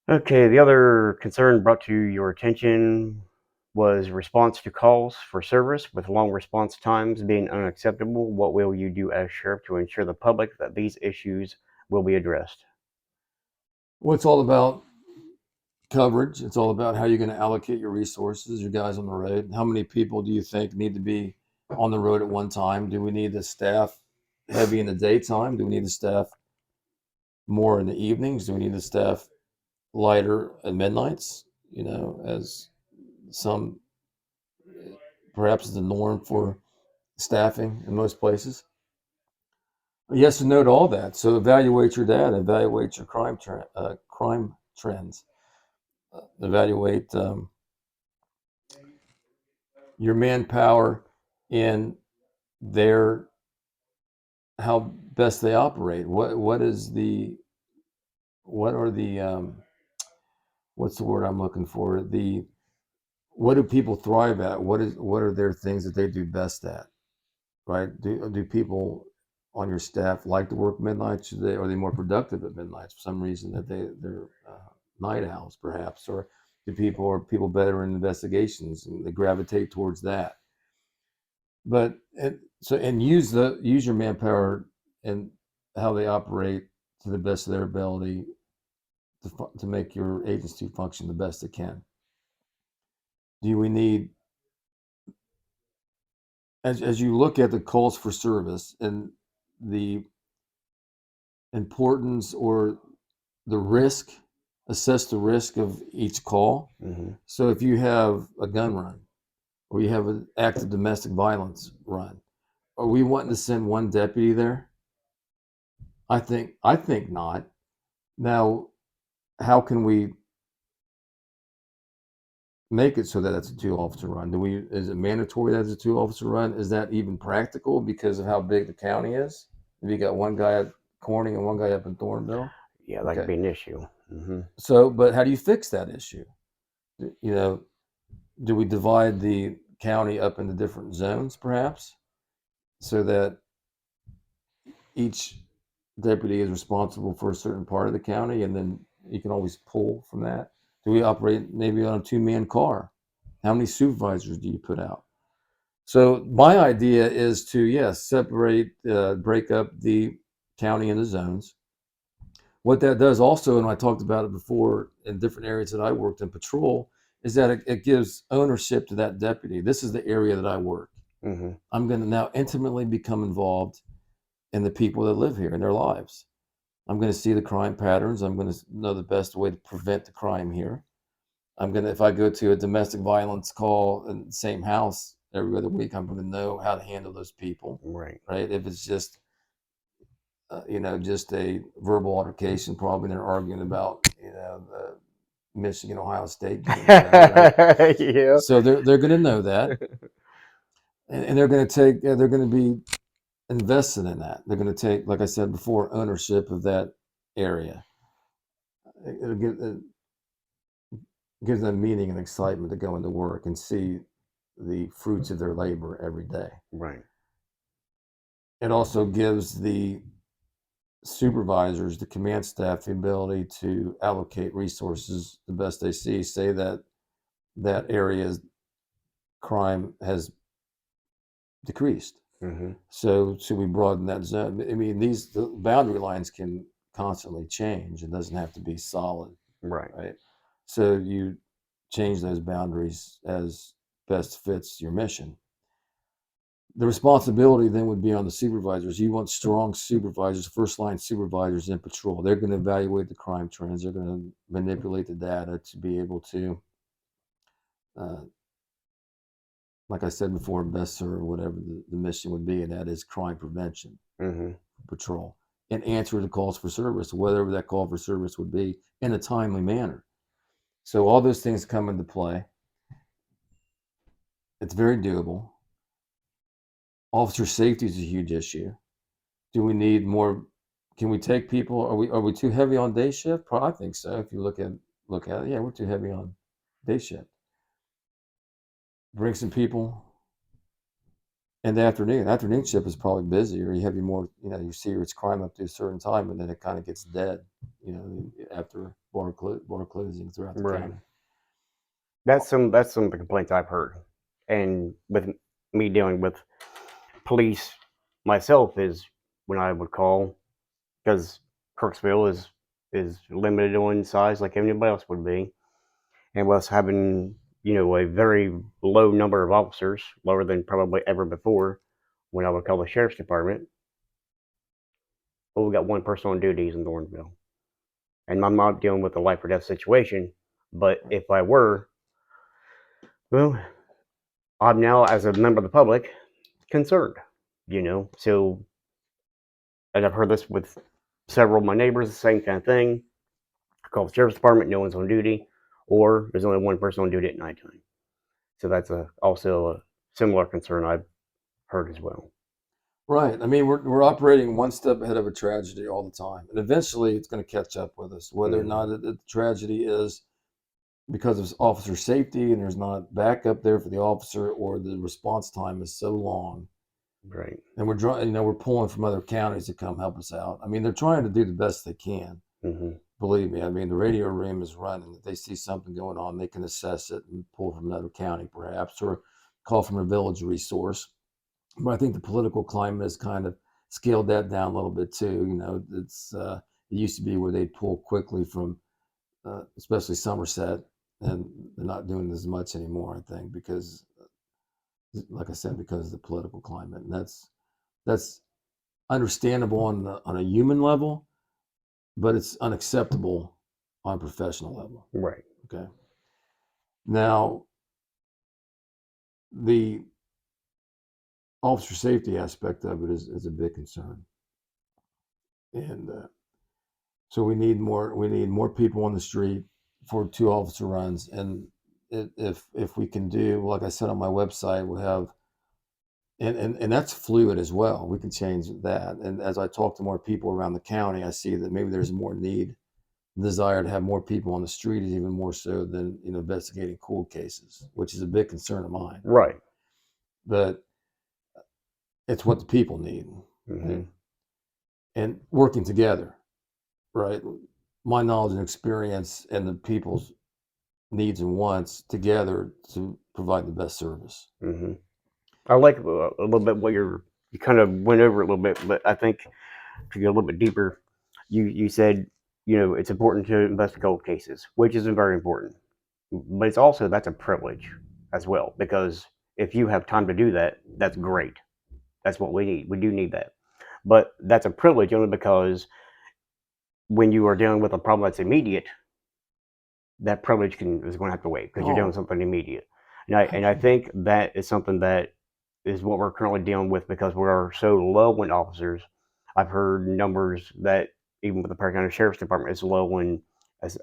Okay, the other concern brought to your attention was response to calls for service with long response times being unacceptable. What will you do as sheriff to ensure the public that these issues will be addressed? Well, it's all about coverage. It's all about how you're going to allocate your resources, your guys on the road. How many people do you think need to be on the road at one time? Do we need the staff heavy in the daytime? Do we need the staff more in the evenings? Do we need the staff lighter at midnights? As some perhaps is the norm for staffing in most places. Yes and no to all that. So evaluate your data, evaluate your crime trends, evaluate your manpower in their how best they operate. What are the what's the word I'm looking for? What do people thrive at? What are their things that they do best at? Right? Do people on your staff like to work midnight? Are they more productive at midnight for some reason that they're night owls perhaps, or are people better in investigations and they gravitate towards that? But use your manpower and how they operate to the best of their ability to make your agency function the best it can. Do we need as you look at the calls for service and the importance or the risk, assess the risk of each call. Mm-hmm. So if you have a gun run or you have an active domestic violence run, are we wanting to send one deputy there? I think not. Now, how can we make it so that it's a two officer run? Is it mandatory that it's a two officer run? Is that even practical because of how big the county is? If you got one guy at Corning and one guy up in Thornville? Yeah, that could Okay. be an issue. Mm-hmm. So, but how do you fix that issue? You know, do we divide the county up into different zones perhaps so that each deputy is responsible for a certain part of the county and then you can always pull from that? Do we operate maybe on a two-man car? How many supervisors do you put out? So my idea is to, yes, break up the county into zones. What that does also, and I talked about it before in different areas that I worked in patrol, is that it gives ownership to that deputy. This is the area that I work. Mm-hmm. I'm going to now intimately become involved in the people that live here in their lives. I'm going to see the crime patterns. I'm going to know the best way to prevent the crime here. If I go to a domestic violence call in the same house every other week, I'm going to know how to handle those people, Right. right? If it's just, just a verbal altercation, probably they're arguing about, the Michigan Ohio State game, right? Yeah. So they're going to know that, and they're going to be invested in that. They're going to take, like I said before, ownership of that area. It gives them meaning and excitement to go into work and see the fruits of their labor every day. Right. It also gives the supervisors, the command staff, the ability to allocate resources the best they see. Say that that area's crime has decreased. Mm-hmm. So should we broaden that zone? I mean, the boundary lines can constantly change. It doesn't have to be solid, Right. right? So you change those boundaries as best fits your mission. The responsibility then would be on the supervisors. You want strong supervisors, first line supervisors in patrol. They're going to evaluate the crime trends. They're going to manipulate the data to be able to, uh, like I said before, best serve whatever the mission would be, and that is crime prevention Mm-hmm. patrol and answer the calls for service, whatever that call for service would be, in a timely manner. So all those things come into play. It's very doable. Officer safety is a huge issue. Do we need more? Can we take people? Are we too heavy on day shift? Probably, I think so. If you look at it, yeah, we're too heavy on day shift. Bring some people And the afternoon shift is probably busier. You have your more, you see its crime up to a certain time, and then it kind of gets dead, after bar closing throughout the Right. county. That's some of the complaints I've heard, and with me dealing with police myself is when I would call because Crooksville is limited on size like anybody else would be, and with us having a very low number of officers, lower than probably ever before, when I would call the sheriff's department, well, we got one person on duties in Thornville, and I'm not dealing with a life or death situation, but if I were, well, I'm now as a member of the public concerned, so, and I've heard this with several of my neighbors, the same kind of thing. I call the sheriff's department, no one's on duty, or there's only one person on duty at nighttime. So that's also a similar concern I've heard as well. Right. I mean, we're operating one step ahead of a tragedy all the time, and eventually it's going to catch up with us. Whether or not the tragedy is because of officer safety and there's not backup there for the officer, or the response time is so long, Right. and we're pulling from other counties to come help us out. I mean, they're trying to do the best they can. Mm-hmm. Believe me. I mean, the radio room is running. If they see something going on, they can assess it and pull from another county, perhaps, or call from a village resource. But I think the political climate has kind of scaled that down a little bit too. It used to be where they'd pull quickly from, especially Somerset, and they're not doing as much anymore. I think because, like I said, because of the political climate, and that's understandable on a human level, but it's unacceptable on a professional level. Right. Okay. Now, the officer safety aspect of it is a big concern, and so we need more people on the street for 2 officer runs. And if we can do, like I said on my website, we'll have, and that's fluid as well. We can change that. And as I talk to more people around the county, I see that maybe there's more desire to have more people on the street, even more so than investigating cold cases, which is a big concern of mine. Right. But it's what the people need, Mm-hmm. and working together, right? My knowledge and experience and the people's needs and wants together to provide the best service. Mm-hmm. I like a little bit what you kind of went over a little bit, but I think to go a little bit deeper, you said it's important to investigate cold cases, which is very important, but it's also that's a privilege as well because if you have time to do that, that's great. That's what we need. We do need that, but that's a privilege only because when you are dealing with a problem that's immediate, that privilege is going to have to wait because you're doing something immediate. And I think that is something that is what we're currently dealing with because we are so low in officers. I've heard numbers that even with the Perry County Sheriff's Department is low in as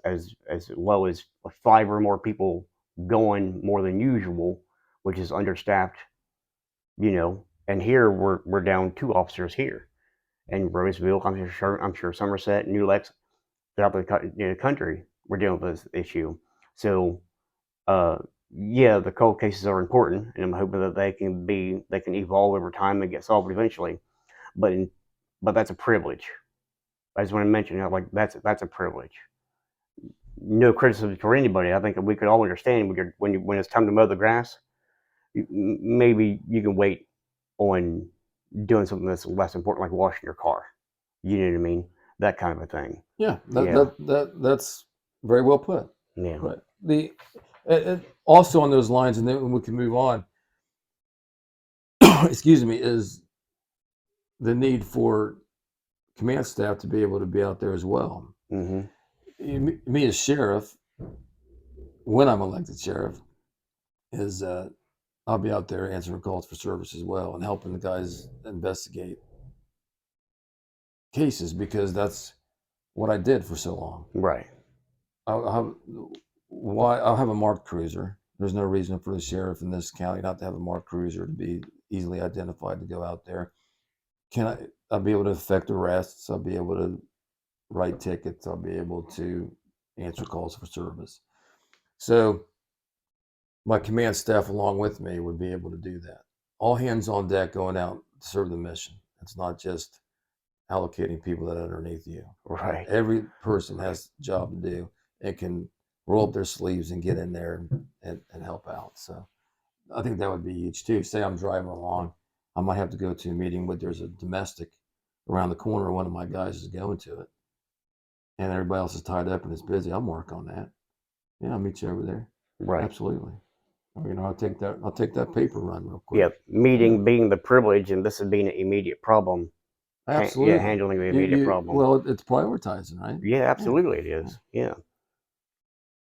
low as 5 or more people going more than usual, which is understaffed. And here we're down 2 officers here, and Roseville, I'm sure Somerset, New Lex, throughout the country, we're dealing with this issue. So, yeah, the cold cases are important, and I'm hoping that they can evolve over time and get solved eventually. But but that's a privilege. I just want to mention how that's a privilege. No criticism for anybody. I think we could all understand when it's time to mow the grass. Maybe you can wait on doing something that's less important, like washing your car. You know what I mean? That kind of a thing. Yeah, Yeah. that's very well put. Yeah. Right. Also on those lines, and then we can move on. Excuse me, is the need for command staff to be able to be out there as well. Mm-hmm. Me as sheriff, when I'm elected sheriff, is I'll be out there answering calls for service as well and helping the guys investigate cases because that's what I did for so long. Right. I'll have a marked cruiser. There's no reason for the sheriff in this county not to have a marked cruiser to be easily identified to go out there. I'll be able to effect arrests. I'll be able to write tickets. I'll be able to answer calls for service. So my command staff along with me would be able to do that. all hands on deck going out to serve the mission. It's not just allocating people that are underneath you. Right. Every person has a job to do and can roll up their sleeves and get in there and help out. So I think that would be huge too. Say I'm driving along, I might have to go to a meeting, but there's a domestic around the corner. One of my guys is going to it, and everybody else is tied up and is busy. I'll mark on that. Yeah, I'll meet you over there. Right. Absolutely. I'll take that paper run real quick. Yeah. Meeting being the privilege, and this is being an immediate problem. Absolutely. Yeah, handling the immediate problem. Well, it's prioritizing, right? Yeah, absolutely it is. Yeah.